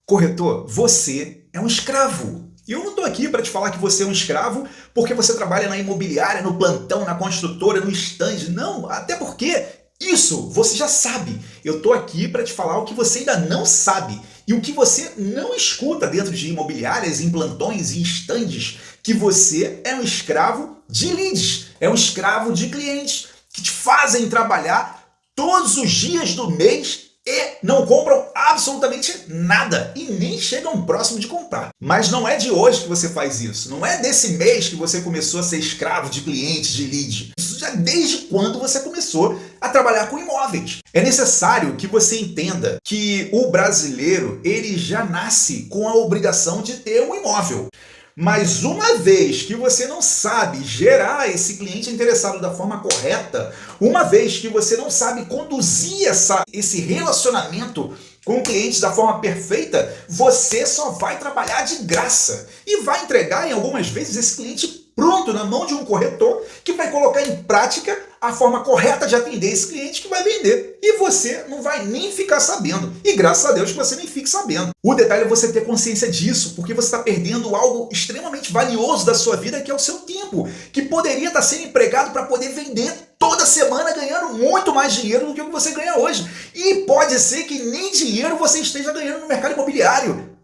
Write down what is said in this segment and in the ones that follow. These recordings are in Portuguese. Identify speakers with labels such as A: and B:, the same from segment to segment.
A: Corretor, você é um escravo. E eu não estou aqui para te falar que você é um escravo porque você trabalha na imobiliária, no plantão, na construtora, no stand. Não, até porque isso você já sabe. Eu estou aqui para te falar o que você ainda não sabe e o que você não escuta dentro de imobiliárias, em plantões e estandes, que você é um escravo de leads, é um escravo de clientes que te fazem trabalhar todos os dias do mês e não compram absolutamente nada e nem chegam próximo de comprar. Mas não é de hoje que você faz isso, não é desse mês que você começou a ser escravo de clientes, de lead. Isso já desde quando você começou a trabalhar com imóveis. É necessário que você entenda que o brasileiro ele já nasce com a obrigação de ter um imóvel. Mas uma vez que você não sabe gerar esse cliente interessado da forma correta, uma vez que você não sabe conduzir esse relacionamento com o cliente da forma perfeita, você só vai trabalhar de graça e vai entregar, em algumas vezes, esse cliente pronto na mão de um corretor que vai colocar em prática a forma correta de atender esse cliente que vai vender. E você não vai nem ficar sabendo. E graças a Deus que você nem fique sabendo. O detalhe é você ter consciência disso, porque você está perdendo algo extremamente valioso da sua vida, que é o seu tempo, que poderia estar sendo empregado para poder vender toda semana ganhando muito mais dinheiro do que o que você ganha hoje. E pode ser que nem dinheiro você esteja ganhando no mercado imobiliário.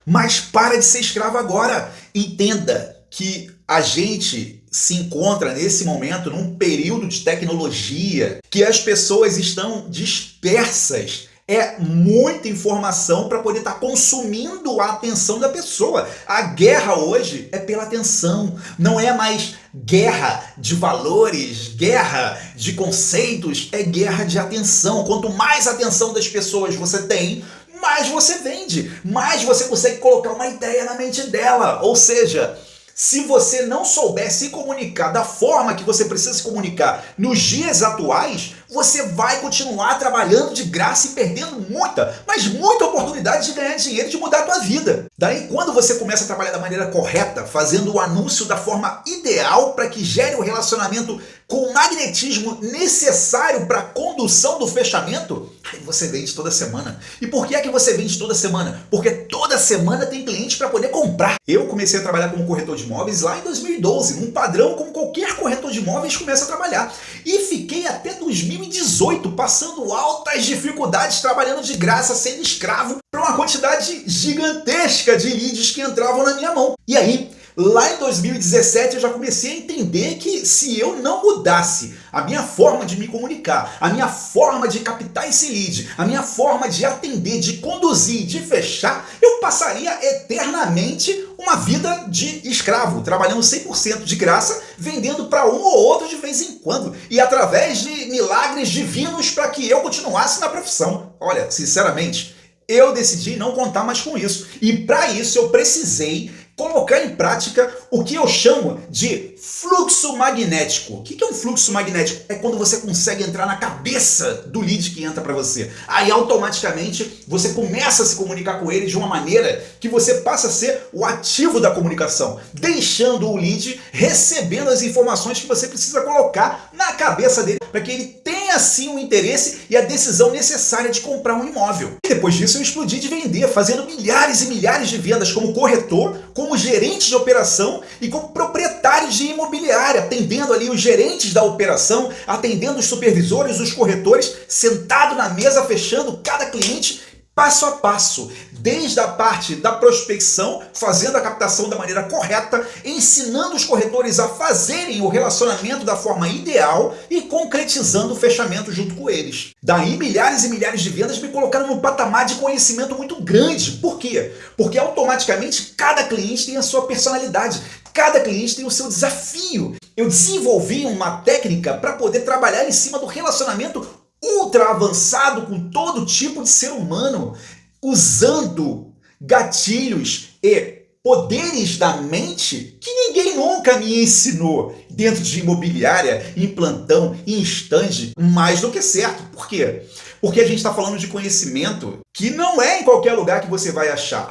A: Mas para de ser escravo agora. Entenda que a gente se encontra nesse momento num período de tecnologia que as pessoas estão dispersas. É muita informação para poder estar consumindo a atenção da pessoa. A guerra hoje é pela atenção, não é mais guerra de valores, guerra de conceitos, é guerra de atenção. Quanto mais atenção das pessoas você tem, mais você vende, mais você consegue colocar uma ideia na mente dela. Ou seja, se você não souber se comunicar da forma que você precisa se comunicar nos dias atuais, você vai continuar trabalhando de graça e perdendo muita, mas muita oportunidade de ganhar dinheiro e de mudar a tua vida. Daí, quando você começa a trabalhar da maneira correta, fazendo o anúncio da forma ideal para que gere o relacionamento com o magnetismo necessário para a condução do fechamento, aí você vende toda semana. E por que é que você vende toda semana? Porque toda semana tem cliente para poder comprar. Eu comecei a trabalhar como corretor de imóveis lá em 2012, num padrão como qualquer corretor de imóveis começa a trabalhar. E fiquei até 2018 passando altas dificuldades, trabalhando de graça, sendo escravo, para uma quantidade gigantesca de leads que entravam na minha mão. E aí, lá em 2017 eu já comecei a entender que se eu não mudasse a minha forma de me comunicar, a minha forma de captar esse lead, a minha forma de atender, de conduzir, de fechar, eu passaria eternamente uma vida de escravo, trabalhando 100% de graça, vendendo para um ou outro de vez em quando, e através de milagres divinos para que eu continuasse na profissão. Olha, sinceramente, eu decidi não contar mais com isso. E para isso eu precisei colocar em prática o que eu chamo de fluxo magnético. O que é um fluxo magnético? É quando você consegue entrar na cabeça do lead que entra para você. Aí automaticamente você começa a se comunicar com ele de uma maneira que você passa a ser o ativo da comunicação, deixando o lead recebendo as informações que você precisa colocar na cabeça dele para que ele tenha assim o interesse e a decisão necessária de comprar um imóvel. E depois disso eu explodi de vender, fazendo milhares e milhares de vendas como corretor, como gerente de operação e como proprietário de imobiliária, atendendo ali os gerentes da operação, atendendo os supervisores, os corretores, sentado na mesa, fechando cada cliente passo a passo, desde a parte da prospecção, fazendo a captação da maneira correta, ensinando os corretores a fazerem o relacionamento da forma ideal e concretizando o fechamento junto com eles. Daí milhares e milhares de vendas me colocaram num patamar de conhecimento muito grande. Por quê? Porque automaticamente cada cliente tem a sua personalidade, cada cliente tem o seu desafio. Eu desenvolvi uma técnica para poder trabalhar em cima do relacionamento ultra avançado com todo tipo de ser humano, usando gatilhos e poderes da mente que ninguém nunca me ensinou dentro de imobiliária, em plantão, em stand, mais do que certo. Por quê? Porque a gente está falando de conhecimento que não é em qualquer lugar que você vai achar.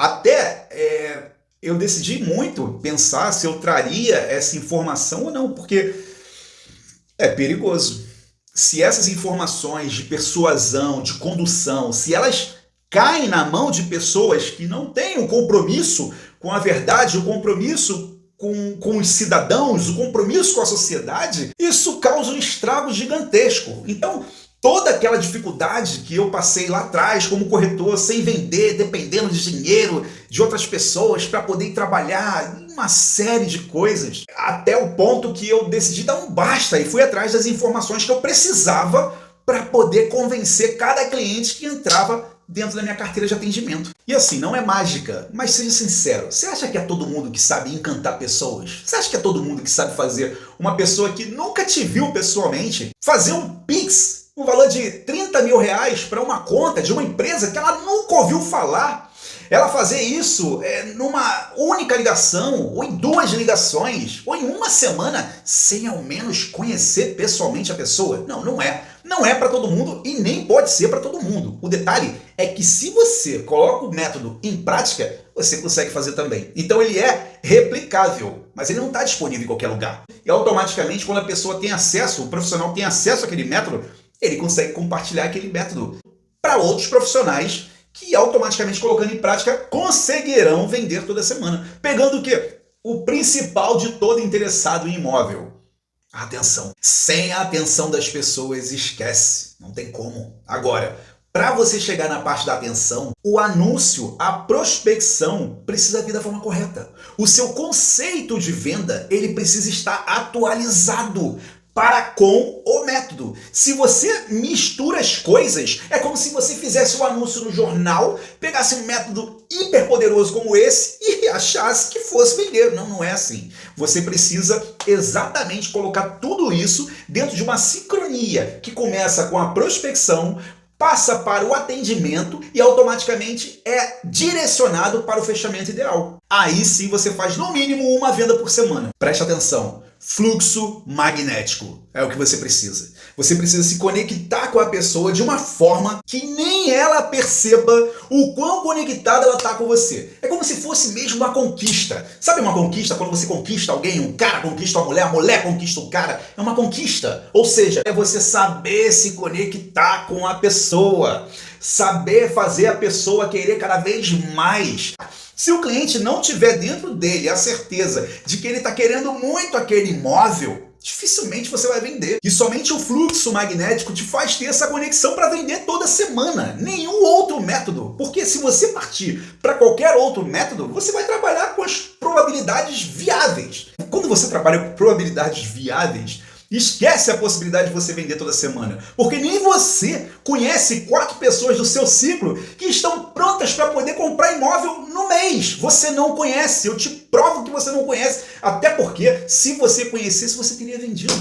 A: Eu decidi muito pensar se eu traria essa informação ou não, porque é perigoso. Se essas informações de persuasão, de condução, se elas caem na mão de pessoas que não têm o compromisso com a verdade, o compromisso com os cidadãos, o compromisso com a sociedade, isso causa um estrago gigantesco. Então, toda aquela dificuldade que eu passei lá atrás como corretor, sem vender, dependendo de dinheiro de outras pessoas para poder trabalhar, uma série de coisas, até o ponto que eu decidi dar um basta e fui atrás das informações que eu precisava para poder convencer cada cliente que entrava dentro da minha carteira de atendimento. E assim, não é mágica, mas seja sincero, você acha que é todo mundo que sabe encantar pessoas? Você acha que é todo mundo que sabe fazer uma pessoa que nunca te viu pessoalmente fazer um Pix no valor de R$ 30.000 para uma conta de uma empresa que ela nunca ouviu falar? Ela fazer isso numa única ligação, ou em 2 ligações, ou em uma semana, sem ao menos conhecer pessoalmente a pessoa? Não, não é. Não é para todo mundo e nem pode ser para todo mundo. O detalhe é que se você coloca o método em prática, você consegue fazer também. Então ele é replicável, mas ele não está disponível em qualquer lugar. E automaticamente, quando a pessoa tem acesso, o profissional tem acesso àquele método, ele consegue compartilhar aquele método para outros profissionais que automaticamente colocando em prática conseguirão vender toda semana. Pegando o quê? O principal de todo interessado em imóvel. A atenção. Sem a atenção das pessoas, esquece. Não tem como. Agora, para você chegar na parte da atenção, o anúncio, a prospecção precisa vir da forma correta. O seu conceito de venda, ele precisa estar atualizado para com o método. Se você mistura as coisas, é como se você fizesse um anúncio no jornal, pegasse um método hiper poderoso como esse e achasse que fosse vender. Não, não é assim. Você precisa exatamente colocar tudo isso dentro de uma sincronia que começa com a prospecção, passa para o atendimento e automaticamente é direcionado para o fechamento ideal. Aí sim você faz no mínimo uma venda por semana. Preste atenção. Fluxo magnético é o que você precisa. Você precisa se conectar com a pessoa de uma forma que nem ela perceba o quão conectada ela está com você. É como se fosse mesmo uma conquista. Sabe uma conquista? Quando você conquista alguém, um cara conquista uma mulher, a mulher conquista um cara. É uma conquista. Ou seja, é você saber se conectar com a pessoa. Saber fazer a pessoa querer cada vez mais. Se o cliente não tiver dentro dele a certeza de que ele está querendo muito aquele imóvel, dificilmente você vai vender. E somente o fluxo magnético te faz ter essa conexão para vender toda semana. Nenhum outro método. Porque se você partir para qualquer outro método, você vai trabalhar com as probabilidades viáveis. Quando você trabalha com probabilidades viáveis, esquece a possibilidade de você vender toda semana, porque nem você conhece 4 pessoas do seu ciclo que estão prontas para poder comprar imóvel no mês. Você não conhece, eu te provo que você não conhece, até porque se você conhecesse, você teria vendido.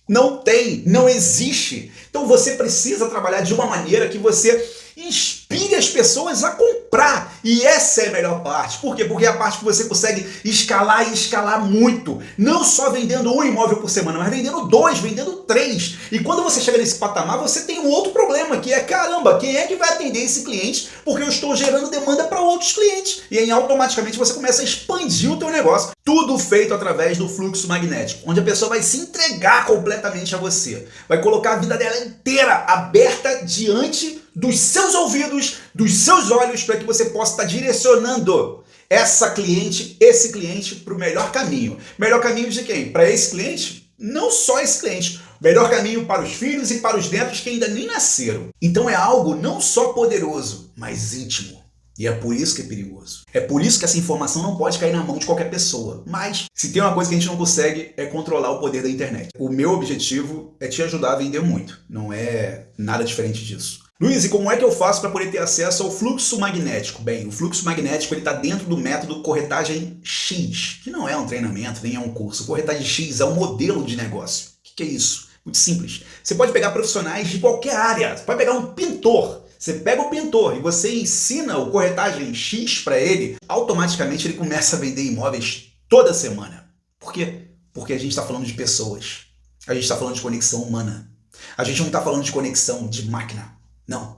A: Não tem, não existe. Então você precisa trabalhar de uma maneira que você inspire as pessoas a comprar. E essa é a melhor parte. Por quê? Porque é a parte que você consegue escalar e escalar muito. Não só vendendo um imóvel por semana, mas vendendo 2, vendendo 3. E quando você chega nesse patamar, você tem um outro problema, que é, caramba, quem é que vai atender esse cliente? Porque eu estou gerando demanda para outros clientes. E aí automaticamente você começa a expandir o teu negócio. Tudo feito através do fluxo magnético, onde a pessoa vai se entregar completamente a você. Vai colocar a vida dela inteira aberta diante dos seus ouvidos, dos seus olhos, para que você possa estar direcionando esse cliente para o melhor caminho. Melhor caminho de quem? Para esse cliente? Não só esse cliente. Melhor caminho para os filhos e para os netos que ainda nem nasceram. Então é algo não só poderoso, mas íntimo. E é por isso que é perigoso. É por isso que essa informação não pode cair na mão de qualquer pessoa. Mas, se tem uma coisa que a gente não consegue, é controlar o poder da internet. O meu objetivo é te ajudar a vender muito. Não é nada diferente disso. Luiz, e como é que eu faço para poder ter acesso ao fluxo magnético? Bem, o fluxo magnético está dentro do método Corretagem X, que não é um treinamento, nem é um curso. Corretagem X é um modelo de negócio. O que é isso? Muito simples. Você pode pegar profissionais de qualquer área. Você pode pegar um pintor. Você pega o pintor e você ensina o Corretagem X para ele, automaticamente ele começa a vender imóveis toda semana. Por quê? Porque a gente está falando de pessoas. A gente está falando de conexão humana. A gente não está falando de conexão de máquina. Não.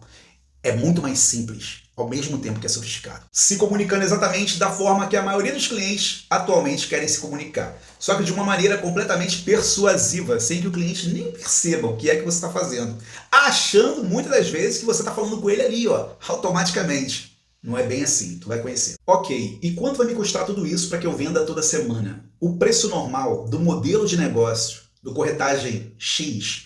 A: É muito mais simples. ao mesmo tempo que é sofisticado. Se comunicando exatamente da forma que a maioria dos clientes atualmente querem se comunicar. Só que de uma maneira completamente persuasiva, sem que o cliente nem perceba o que é que você está fazendo. Achando muitas das vezes que você está falando com ele ali, ó, automaticamente. Não é bem assim, tu vai conhecer. Ok, e quanto vai me custar tudo isso para que eu venda toda semana? O preço normal do modelo de negócio do corretagem X